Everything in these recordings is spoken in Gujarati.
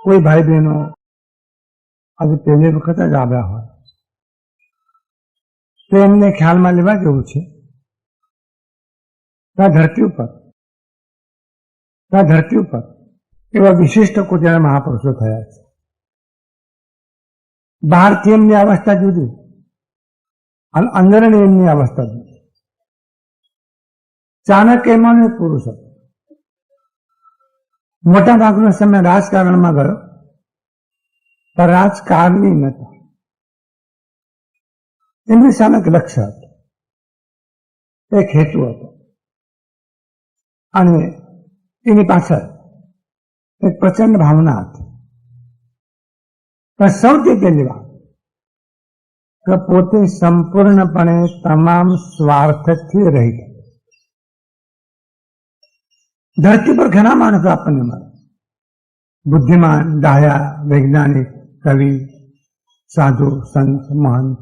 કોઈ ભાઈ બહેનો આજે પહેલી વખત જ આવ્યા હોય તો એમને ખ્યાલમાં લેવા જેવું છે કે આ ધરતી ઉપર એવા વિશિષ્ટ કોટીના મહાપુરુષો થયા છે. બહારથી એમની અવસ્થા જુદી અને અંદરની એમની અવસ્થા જુદી. ચાણક્ય એમાંનો એક પુરુષ હતો. મોટા ભાગનો સમય રાજકારણમાં ગયો, પણ રાજકારણી નહોતા. એમની સામે એક લક્ષ્ય હતું, એક હેતુ હતો, અને એની પાછળ એક પ્રચંડ ભાવના હતી. પણ સૌથી પહેલી વાત કે પોતે સંપૂર્ણપણે તમામ સ્વાર્થથી રહી ગયા. ધરતી પર ઘણા માણસો આપણને મળે, બુદ્ધિમાન, ડાહ્યા, વૈજ્ઞાનિક, કવિ, સાધુ, સંત, મહંત,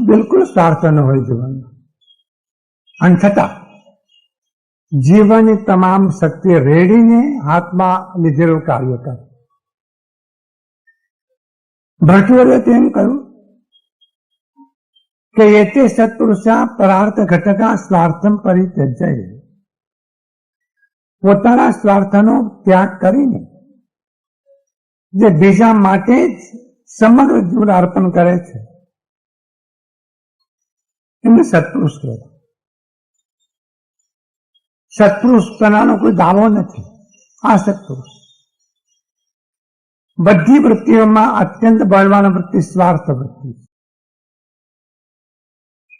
બિલકુલ સ્વાર્થ ન હોય જીવનમાં. અને છતાં જીવનની તમામ શક્તિ રેડીને હાથમાં લીધેલું કાર્ય કરે. ભટ્ટવર્ય તેમ કહ્યું કે એતે સત્પુરુષા પરાર્થ ઘટકા સ્વાર્થમ પરિત્યજ્ય. પોતાના સ્વાર્થનો ત્યાગ કરીને જે બીજા માટે જ સમગ્ર જીવન અર્પણ કરે છે એમને સત્પુરુષ કહેવાય. સત્પુરુષ પનાનો કોઈ દાવો નથી. આ સત્પુરુષ બધી વૃત્તિઓમાં અત્યંત બળવાન વૃત્તિ સ્વાર્થ વૃત્તિ.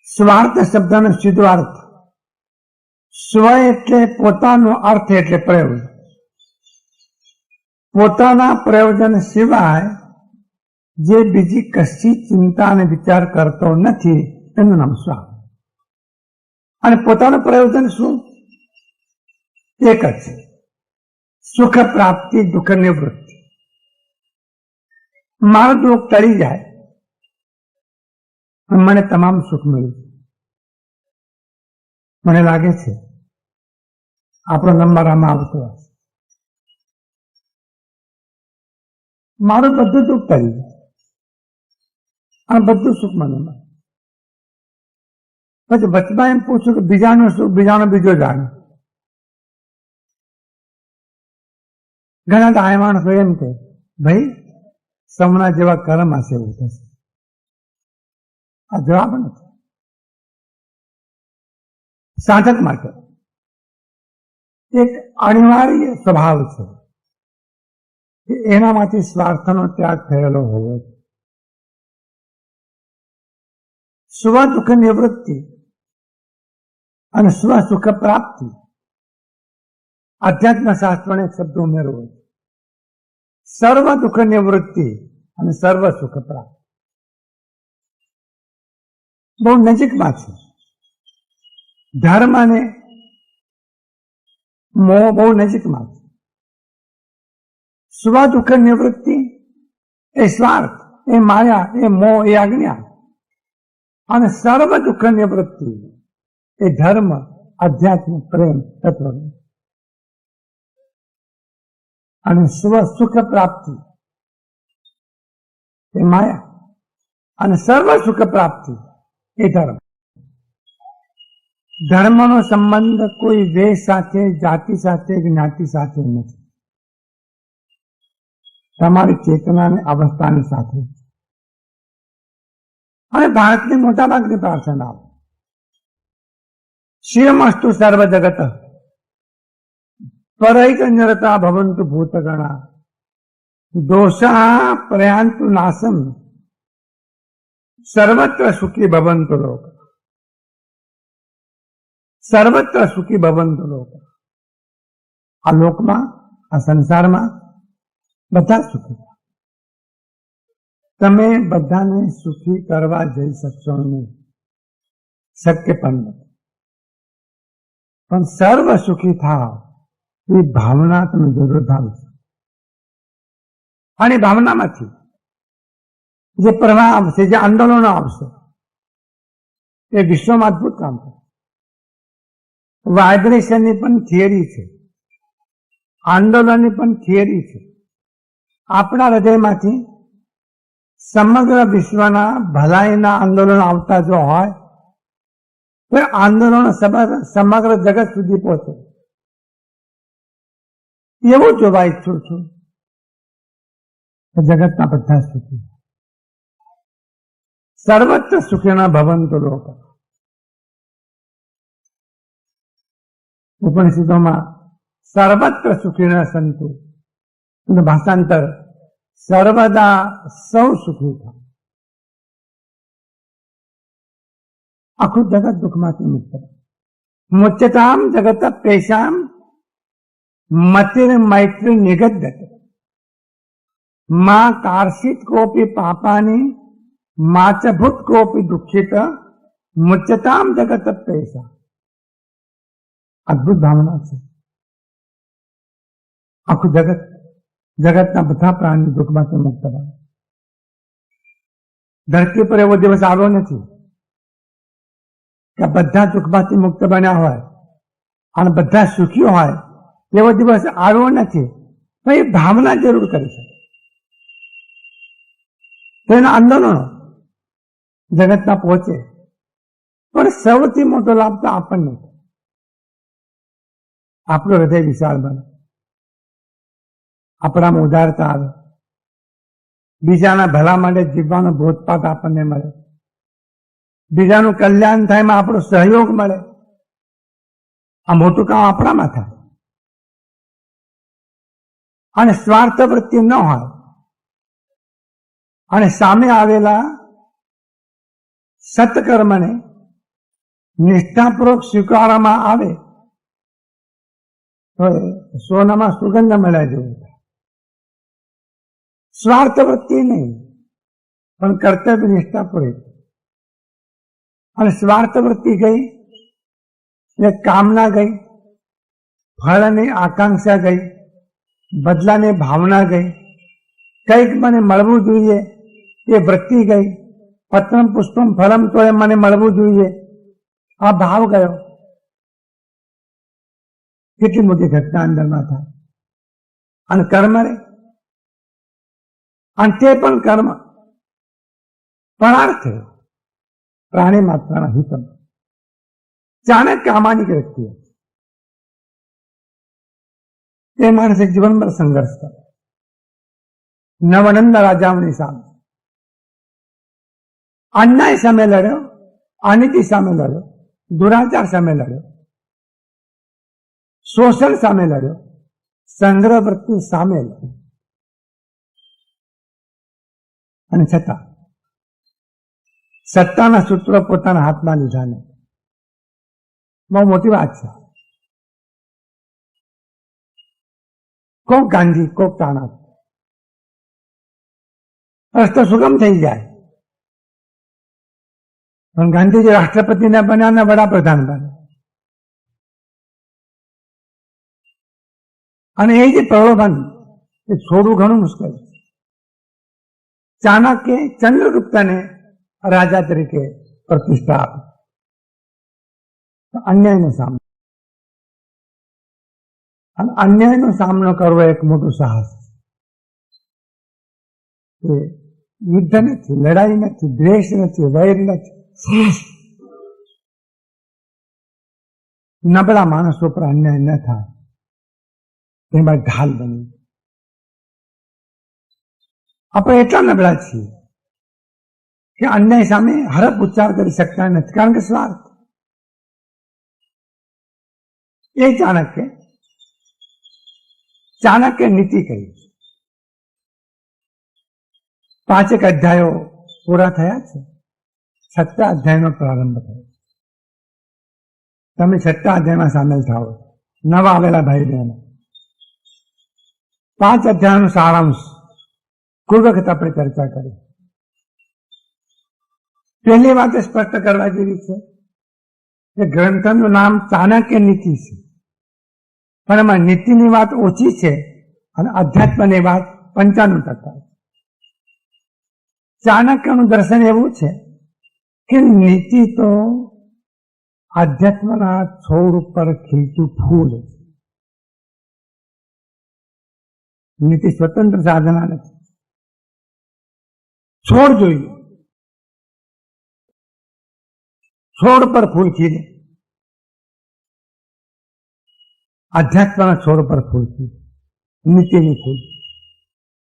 સ્વાર્થ શબ્દનો સીધો અર્થ સ્વ એટલે પોતાનો, અર્થ એટલે પ્રયોજન. પોતાના પ્રયોજન સિવાય જે બીજી કશી ચિંતા અને વિચાર કરતો નથી એનું નામ સ્વાર્થ. અને પોતાનું પ્રયોજન શું? એક જ છે, સુખ પ્રાપ્તિ, દુઃખ નિવૃત્તિ. મારું દુઃખ ટળી જાય મને તમામ સુખ મળ્યું. મને લાગે છે આપણો નંબર આમાં આવતો હશે. મારું બધું દુઃખ ટળી જાય અને બધું સુખ મને મળે. પછી વચમાં એમ પૂછું કે બીજાનું સુખ બીજાનો બીજો જાણે. ઘણા ડાયા માણસો એમ કે ભાઈ સૌના જેવા કર્મ હશે એવું થશે. આ જવાબ નથી. સાધક માટે એક અનિવાર્ય સ્વભાવ છે કે એનામાંથી સ્વાર્થનો ત્યાગ થયેલો હોવો. સ્વ દુઃખ નિવૃત્તિ અને સ્વ સુખ પ્રાપ્તિ. અધ્યાત્મ શાસ્ત્રને એક શબ્દ ઉમેરવો. સર્વ દુઃખ નિવૃત્તિ અને સર્વ સુખ પ્રાપ્તિ બહુ નજીકમાં છે. ધર્મ અને મોહ બહુ નજીકમાં છે. સ્વ દુઃખ નિવૃત્તિ એ સ્વાર્થ, એ માયા, એ મોહ, એ આજ્ઞા. અને સર્વ દુઃખ નિવૃત્તિ એ ધર્મ, અધ્યાત્મ, પ્રેમ, તત્વ. અને સ્વ સુખ પ્રાપ્તિ એ માયા અને સર્વ સુખ પ્રાપ્તિ એ ધર્મ. ધર્મનો સંબંધ કોઈ વેશ સાથે, જાતિ સાથે, જ્ઞાતિ સાથે નથી. તમારી ચેતનાની અવસ્થાની સાથે. અને ભારતની મોટા ભાગની પ્રાર્થના શિવમસ્તુ સર્વ જગત પરૈકન્યરતા ભવંતુ ભૂતગણા દોષા પ્રયાંતુ નાશમ સર્વત્ર સુખી ભવંતુ લોક. સર્વત્ર સુખી ભવંતુ લોક. આ લોકમાં, આ સંસારમાં બધા સુખી. તમે બધાને સુખી કરવા જઈ શકશો નહીં, શક્ય પણ નથી. પણ સર્વ સુખી થાવ એ ભાવના તમે જરૂર ધારશો. અને ભાવનામાંથી જે પ્રવાહ આવશે, જે આંદોલનો આવશે એ વિશ્વમાં અદભુત કામ કરે. વાઇબ્રેશનની પણ થિયરી છે, આંદોલનની પણ થિયરી છે. આપણા હૃદયમાંથી સમગ્ર વિશ્વના ભલાઈના આંદોલન આવતા જો હોય તો આંદોલન સમગ્ર જગત સુધી પહોંચે એવું જોવા ઈચ્છું છું. જગતના બધા સુખી, સર્વત્ર સુખીના ભવંતુ લોક. ઉપનિષદોમાં સર્વત્ર સુખીના સંતુ, ભાષાંતર સર્વદા સૌ સુખી થાય. આખું જગત દુઃખમાંથી મુક્ત. મુચ્યતામ જગત પેશામ મતિર મૈત્રી નિગદ્યતે मां कार्षित कोपी पापानी माच भूत कोपी दुखित मुच्यताम जगत पैसा. अद्भुत भावना છે. આખું જગતના બધા પ્રાણી દુઃખમાંથી મુક્ત બને. ધરતી પર એવો દિવસ આવ્યો નથી કે બધા દુઃખમાંથી મુક્ત બન્યા હોય અને બધા સુખી હોય. એવો દિવસ આવ્યો નથી. તો એ ભાવના જરૂર કરી શકે. તેના આંદોલનો જગતના પહોંચે. પણ સૌથી મોટો લાભ તો આપણને, આપણું હૃદય વિશાળ બને, આપણામાં ઉદારતા આવે, બીજાના ભલા માટે જીવવાનો બોધપાઠ આપણને મળે, બીજાનું કલ્યાણ થાય એમાં આપણો સહયોગ મળે. આ મોટું કામ આપણામાં થાય અને સ્વાર્થ વૃત્તિ ન હોય અને સામે આવેલા સત્કર્મને નિષ્ઠાપૂર્વક સ્વીકારવામાં આવે તો સોનામાં સુગંધ મળ્યા જેવું થાય. સ્વાર્થ વૃત્તિ નહીં પણ કર્તવ્ય નિષ્ઠાપૂર્વક. અને સ્વાર્થ વૃત્તિ ગઈ એટલે કામના ગઈ, ફળની આકાંક્ષા ગઈ, બદલાની ભાવના ગઈ, કંઈક મને મળવું જોઈએ એ વૃત્તિ ગઈ, પત્રમ પુષ્પમ ફલમ તો એ મને મળવું જોઈએ આ ભાવ ગયો. કેટલી મોટી ઘટના અંદરમાં થાય. અને કર્મ રે, અને તે પણ કર્મ પરાર્થ પ્રાણી માત્રના હિતમ. ચાણક્ય કામાનિક વ્યક્તિ તે માણસે જીવનભર સંઘર્ષ કરે. નવનંદ રાજાઓની સામે અન્યાય સામે લડ્યો, અનીતિ સામે લડ્યો, દુરાચાર સામે લડ્યો, શોષણ સામે લડ્યો, સંગ્રહ વૃત્તિ સામે લડ્યો. અને છતાં સત્તાના સૂત્રો પોતાના હાથમાં લીધા નહીં. બહુ મોટી વાત છે. કોક ગાંધી, કોક ચાણક્ય, રસ્તો સુગમ થઈ જાય. પણ ગાંધીજી રાષ્ટ્રપતિને બન્યા અને વડાપ્રધાન બન્યા. અને એ જે પ્રલોભન એ છોડવું ઘણું મુશ્કેલ છે. ચાણક્ય ચંદ્રગુપ્તને રાજા તરીકે પ્રતિષ્ઠા આપી. અન્યાયનો સામનો, અને અન્યાયનો સામનો કરવો એક મોટું સાહસ છે. યુદ્ધ નથી, લડાઈ નથી, દ્વેષ નથી, વૈર નથી. નબળા માણસો પર અન્યાય ન થાય તેમાં ઢાલ બની. આપણે એટલા નબળા છીએ કે અન્યાય સામે હરફ ઉચ્ચાર કરી શકતા નથી, કારણ કે સ્વાર્થ. એ ચાણક્ય નીતિ કહી. 5 અધ્યાયો પૂરા થયા છે. 6 અધ્યાયનો પ્રારંભ થયો. તમે 6 અધ્યાયમાં સામેલ થાઓ, નવા આવેલા ભાઈ બહેનો. 5 અધ્યાયનો સારાંશ કોઈ વખત આપણે ચર્ચા કરી. પહેલી વાત સ્પષ્ટ કરવા જેવી છે કે ગ્રંથનું નામ ચાણક્ય નીતિ છે, પણ એમાં નીતિની વાત ઓછી છે અને અધ્યાત્મની વાત 95%. ચાણક્યનું દર્શન એવું છે કે નીતિ તો આધ્યાત્મના છોડ ઉપર ખીલતું ફૂલ છે. નીતિ સ્વતંત્ર સાધના નથી. છોડ જોઈએ, છોડ પર ફૂલ ખીલે, આધ્યાત્મના છોડ પર ફૂલ ખીલે, નીતિનું ફૂલ,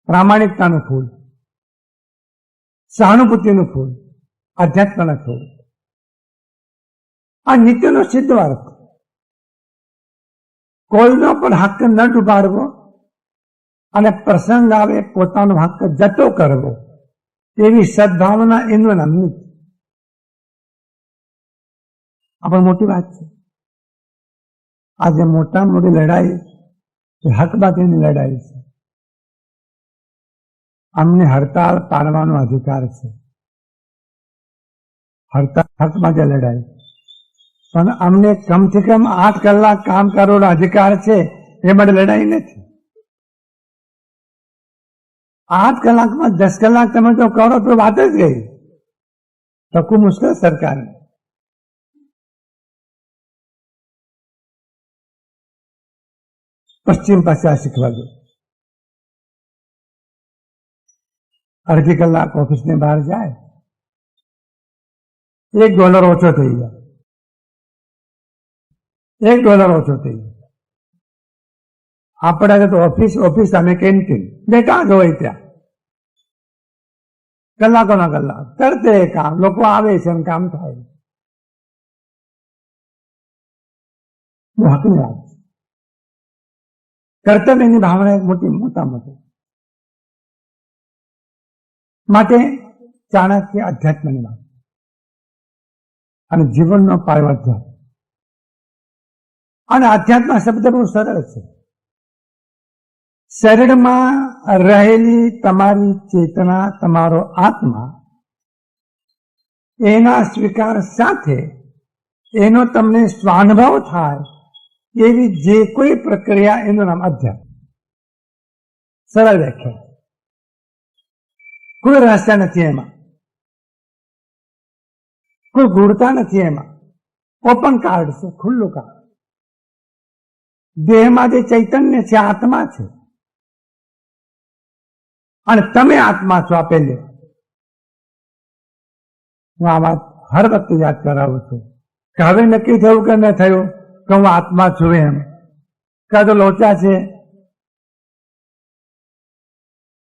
પ્રામાણિકતાનું ફૂલ, સહાનુભૂતિનું ફૂલ, આધ્યાત્મના છોડ. આ નિત્યનો સિદ્ધ અર્થ. કોઈનો પણ હક ન ડૂબાડવો અને પ્રસંગ આવે પોતાનો હક જતો કરવો, એવી સદભાવના એનું નામ નીતિ. આ પણ મોટી વાત છે. આજે મોટા મોટી લડાઈ એ હક બાકીની લડાઈ છે. અમને હડતાળ પાડવાનો અધિકાર છે, હડતાળ હક માટે લડાઈ. પણ અમને કમથી કમ 8 કલાક કામ કરવાનો અધિકાર છે, એ માટે લડાઈ નથી. 8 કલાકમાં 10 કલાક તમે જો કરો તો વાત જ ગઈ. ટકું મુશ્કેલ સરકારને. પશ્ચિમ ભાષા શીખવા દો. અડધી કલાક ઓફિસની બહાર જાય, $1 ઓછો થઈ જાય, $1 ઓછો થઈ જાય. આપણે તો ઓફિસ અને કેન્ટીન બે કાં હોય ત્યાં કલાકોના કલાક કરતે કામ. લોકો આવે છે અને કામ થાય. બહુ હકની વાત છે. કર્તવ્યની ભાવના એક મોટા મોટી. માટે ચાણક્ય અધ્યાત્મની વાત અને જીવનનો પાયો અધ્યાત્મ. અને અધ્યાત્મ શબ્દ બહુ સરળ છે. શરીરમાં રહેલી તમારી ચેતના, તમારો આત્મા, એના સ્વીકાર સાથે એનો તમને સ્વાનુભવ થાય એવી જે કોઈ પ્રક્રિયા, એનું નામ અધ્યાત્મ. સરળ વ્યાખ્યા. કોઈ રહસ્ય નથી એમાં, કોઈ ગૂઢતા નથી એમાં. ઓપન કાર્ડ છે, ખુલ્લું કાર્ડ. દેહમાં જે ચૈતન્ય છે, આત્મા છે, અને તમે આત્મા છો. આપેલે હું આ વાત હર વખતે યાદ કરાવું છું કે હવે નક્કી થયું કે ન થયું કે હું આત્મા છું એમ, કાં તો લોચા છે.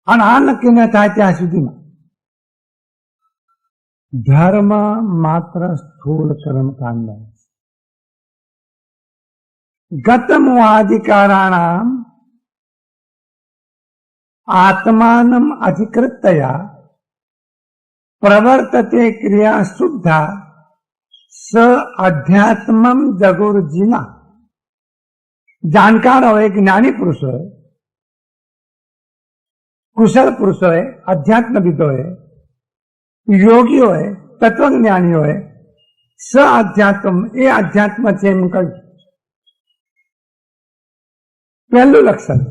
અને આ નક્કી ન થાય ત્યાં સુધીમાં ધર્મ માત્ર સ્થૂળ કર્મકાંડ છે. ગતમોહાધિકારાણામ આત્માનમ અધિકૃત્યા પ્રવર્તતે ક્રિયા શુદ્ધા સ અધ્યાત્મમ જગુરજીના. જાણકાર હોય, જ્ઞાની પુરુષ હોય, કુશળ પુરુષ હોય, અધ્યાત્મવિદ હોય, યોગી હોય, તત્વજ્ઞાની હોય, સ અધ્યાત્મ, એ અધ્યાત્મ છે એમ કહ્યું. પહેલું લક્ષણ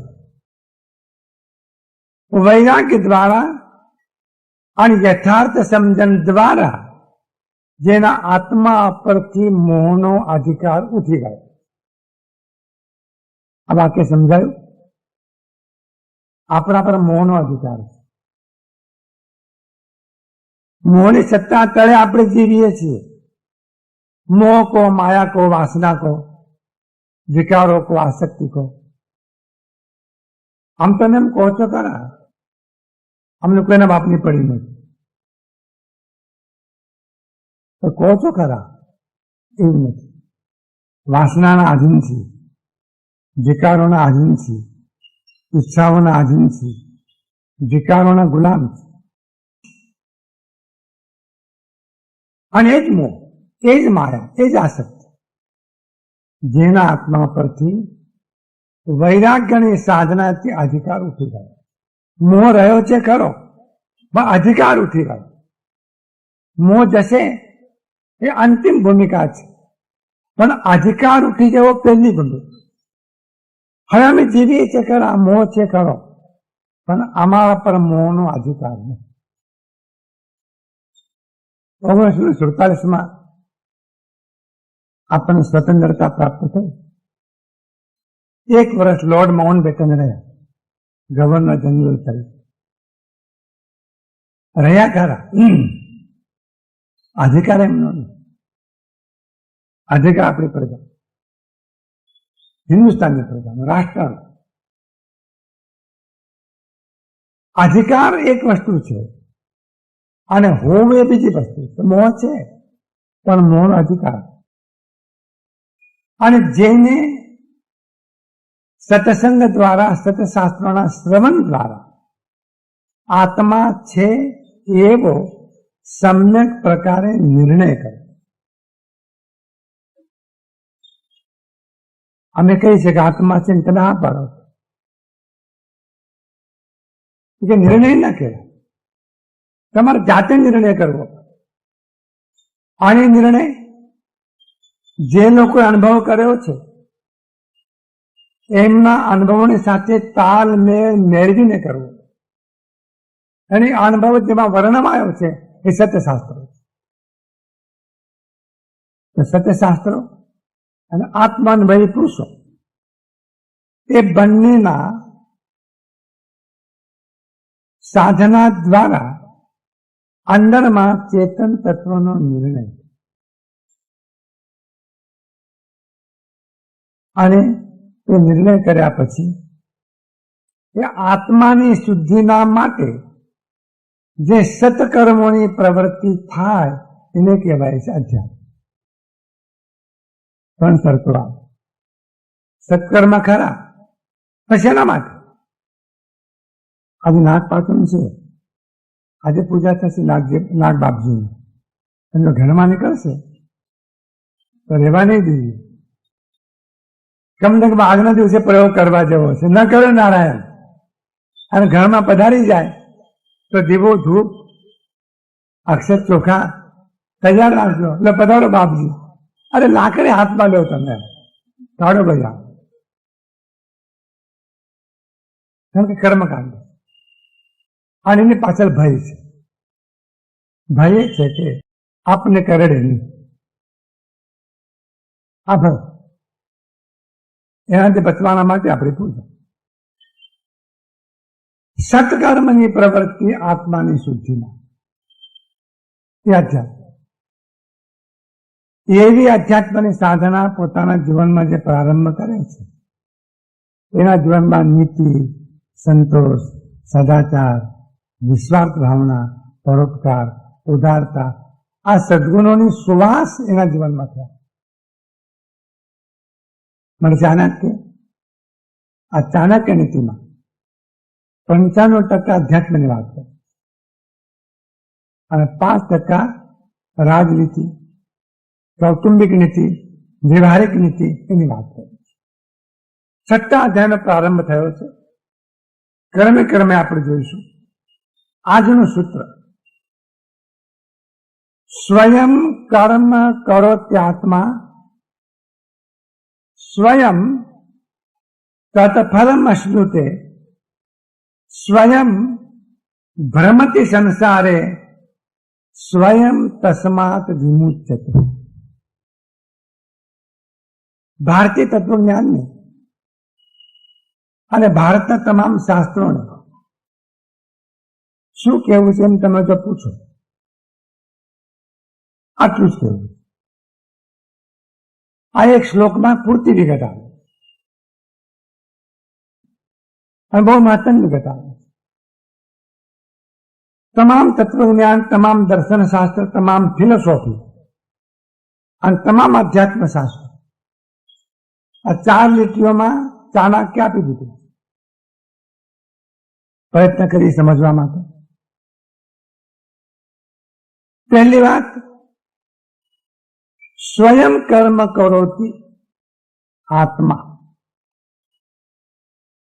વૈરાગ્ય દ્વારા અને યથાર્થ સમજણ દ્વારા જેના આત્મા પરથી મોહનો અધિકાર ઉઠી ગયો. આ વાક્ય સમજાયું? આપણા પર મોહનો અધિકાર છે. મોહની સત્તા તળે આપણે જીવીએ છીએ. मोह को, माया को, वासना को, विकारों को, आसक्ति को. हम तो एम કહો છો ખરા, અમને કોઈના બાપની પડી નથી, તો કહો છો ખરા એવું નથી. વાસનાના આધીન છીએ, વિકારોના આધીન છીએ, ઈચ્છાઓના આધીન છીએ, વિકારોના ગુલામ છે. અને એ જ મોહ, એ જ માયા, એ જ આસક્તિ જેના આત્મા પરથી વૈરાગ્યની સાધનાથી અધિકાર ઉઠી ગયો. મોહ રહ્યો છે ખરો, પણ અધિકાર ઉઠી ગયો. મોહ જશે એ અંતિમ ભૂમિકા છે, પણ અધિકાર ઉઠી જવો પહેલી ભૂમિકા. હવે અમે જીવીએ છીએ ખરા, મોહ છે ખરો, પણ અમારા પર મોહનો અધિકાર નથી. 1947 આપણને સ્વતંત્રતા પ્રાપ્ત થઈ. 1 વર્ષ લોર્ડ માઉન્ટબેટન રહ્યા. ગવર્નર જનરલ તરીકે રહ્યા ખરા. અધિકાર એમનો નહીં. અધિકાર આપણી પ્રજા, હિન્દુસ્તાનની પ્રજાનો, રાષ્ટ્રનો. અધિકાર એક વસ્તુ છે અને હોમ એ બીજી વસ્તુ છે. મોહ છે પણ મોહનો અધિકાર. અને જેને સત્સંગ દ્વારા, સતશાસ્ત્રોના શ્રવણ દ્વારા આત્મા છે એવો સમ્યક પ્રકારે નિર્ણય કરે. અમે કહીએ છીએ કે આત્મા છે ને તમે હા પાડો કે નિર્ણય ના કરે. તમારે જાતે નિર્ણય કરવો. અને નિર્ણય જે લોકોએ અનુભવ કર્યો છે એમના અનુભવોની સાથે તાલમેળ મેળવીને કરવો. એની અનુભવ જેમાં વર્ણમાયો છે એ સત્યશાસ્ત્રો છે. સત્યશાસ્ત્રો અને આત્માનુભવી પુરુષો એ બંનેના સાધના દ્વારા અંદરમાં ચેતન તત્વનો નિર્ણય અને એ નિર્ણય કર્યા પછી એ આત્માની શુદ્ધિના માટે જે સત્કર્મોની પ્રવૃત્તિ થાય એને કહેવાય છે અધ્યાત્મ. પણ શરતો આવે. સત્કર્મ ખરા પછી એના માટે આજે નાગ પાચન છે. આજે પૂજા થશે નાગ બાપજી એમનો ઘરમાં નીકળશે તો રહેવા નહીં દઈએ. કમનગમાં આગના દિવસે પ્રયોગ કરવા જેવો છે. ન કરે નારાયણ અને ઘરમાં પધારી જાય તો દીવો ધૂપ અક્ષર ચોખા તૈયાર રાખજો. એટલે પધારો બાપજી. અરે લાકડી હાથમાં લો તમે કાઢો ભાઈ. કારણ કે કર્મકાંડ અને એની પાછળ ભય છે. ભય છે કે આપને કરડે નહીં. આ ભય એનાથી બચવાના માટે આપણી પૂજા. સત્કર્મની પ્રવૃત્તિ આત્માની શુદ્ધિમાં એ અધ્યાત્મ. એવી અધ્યાત્મની સાધના પોતાના જીવનમાં જે પ્રારંભ કરે છે એના જીવનમાં નીતિ, સંતોષ, સદાચાર, નિસ્વાર્થ ભાવના, પરોપકાર, ઉદારતા આ સદગુણોની સુવાસ એના જીવનમાં થાય. મને ચાણક્ય આ ચાણક્ય નીતિમાં 95% અધ્યાત્મની વાત કરે અને 5% રાજનીતિ, કૌટુંબિક નીતિ, વ્યવહારિક નીતિ એની વાત કરે. 6ઠા અધ્યાયનો પ્રારંભ થયો છે. ક્રમે ક્રમે આપણે જોઈશું. આજનું સૂત્ર સ્વયં કર્મ કરો ત્યાત્મા સ્વયં તત્ફલમ અશ્નુતે સ્વયં ભ્રમતિ સંસારે સ્વયં તસ્માત વિમુચ્યતે. ભારતીય તત્વજ્ઞાનને અને ભારતના તમામ શાસ્ત્રોને શું કહેવું છે એમ તમે જો પૂછો આટલું જ કહેવું. આ એક શ્લોકમાં પૂરતી વિગત આવે અને બહુ મહત્વની વિગત આવે. તમામ તત્વજ્ઞાન, તમામ દર્શન શાસ્ત્ર, તમામ ફિલોસોફી અને તમામ અધ્યાત્મ શાસ્ત્ર આ 4 લીટીઓમાં ચાણક્ય આપી દીધું. પ્રયત્ન કરી સમજવા માટે. પહેલી વાત, સ્વયં કર્મ કરોતી આત્મા.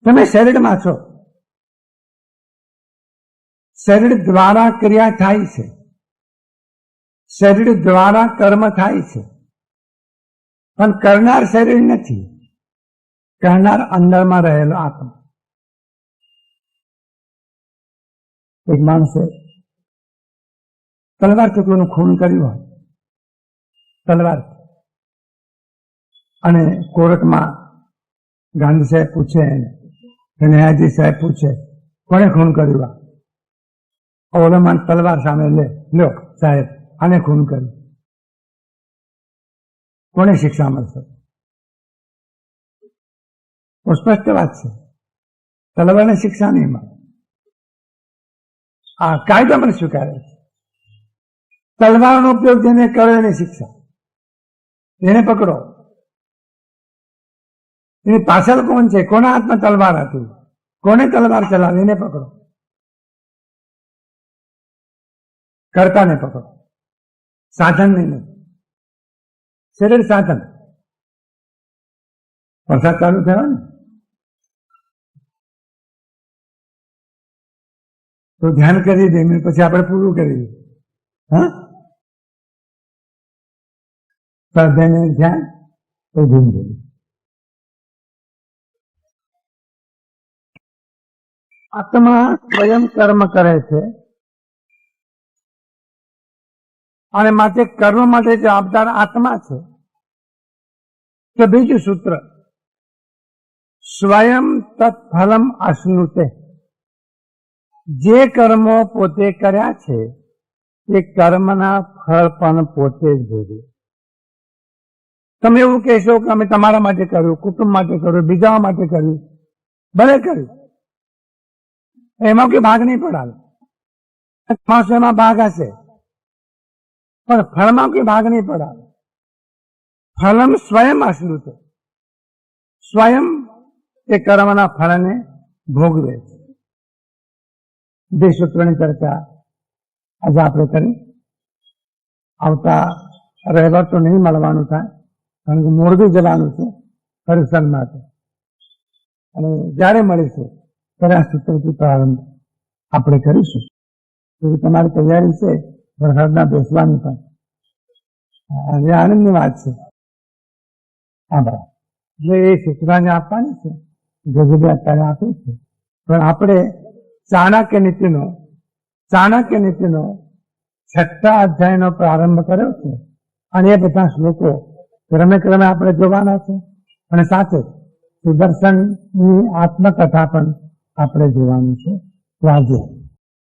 તમે શરીરમાં છો, શરીર દ્વારા ક્રિયા થાય છે, શરીર દ્વારા કર્મ થાય છે, પણ કરનાર શરીર નથી, કરનાર અંદરમાં રહેલો આત્મા. એક માણસે તલવારથી કોઈનું ખૂન કર્યું હોય, તલવાર, અને કોર્ટમાં ગાંધી સાહેબ પૂછે તો ન્યાયાધીશ સાહેબ પૂછે, કોને ખૂન કર્યું? ઓલો માન તલવાર સામે લ્યો સાહેબ, આને ખૂન કર્યું, કોને શિક્ષા મળશે? સ્પષ્ટ વાત છે, તલવારને શિક્ષા નહીં મળે. આ કાયદા પણ સ્વીકારે છે. તલવારનો ઉપયોગ જેને કર્યો એને શિક્ષા, એને પકડો. એની પાછળ કોણ છે, કોના હાથમાં તલવાર હતી, કોને તલવાર ચલાવી, એને પકડો. કર્તાને પકડો, સાધનને નહીં. શરીર સાધન. વરસાદ ચાલુ થયો ને તો ધ્યાન કરી દે, પછી આપણે પૂરું કરી દઈએ. હા, ધ્યાન તો ધીમ ધીમ. આત્મા સ્વયં કર્મ કરે છે અને માટે કર્મ માટે જવાબદાર આત્મા છે. તો બીજું સૂત્ર, સ્વયં તત્ફલમ અશ્નુતે. જે કર્મો પોતે કર્યા છે એ કર્મના ફળ પણ પોતે જ ભોગવે. તમે એવું કહેશો કે અમે તમારા માટે કર્યું, કુટુંબ માટે કર્યું, બીજા માટે કર્યું, ભલે કર્યું, એમાં કોઈ ભાગ નહીં પડાવે. એમાં ભાગ હશે પણ ફળમાં કોઈ ભાગ નહીં પડાવે. ફલમ સ્વયં આશ્રિત, સ્વયં એ કર્મના ફળને ભોગવે છે. બે સૂત્રોની ચર્ચા આજે આપણે કરી. આવતા રવિવાર તો નહીં મળવાનું થાય, કારણ કે મોરબી જવાનું છે પરિસર માટે, અને જ્યારે મળીશું ત્યારે આ સૂત્રથી પ્રારંભ આપણે કરીશું. તમારી તૈયારી છે વરસાદના બેસવાની પણ, અને આનંદની વાત છે. આભાર. એટલે એ સૂચનાને આપવાની છે, ગજબે અત્યારે આપે છે, પણ આપણે ચાણક્ય નીતિનો 6ઠ્ઠા અધ્યાયનો પ્રારંભ કર્યો છે, અને એ બધા શ્લોકો ક્રમે ક્રમે આપણે જોવાના છે, અને સાથે સુદર્શનની આત્મકથા પણ આપણે જોવાની છે. રાજ્ય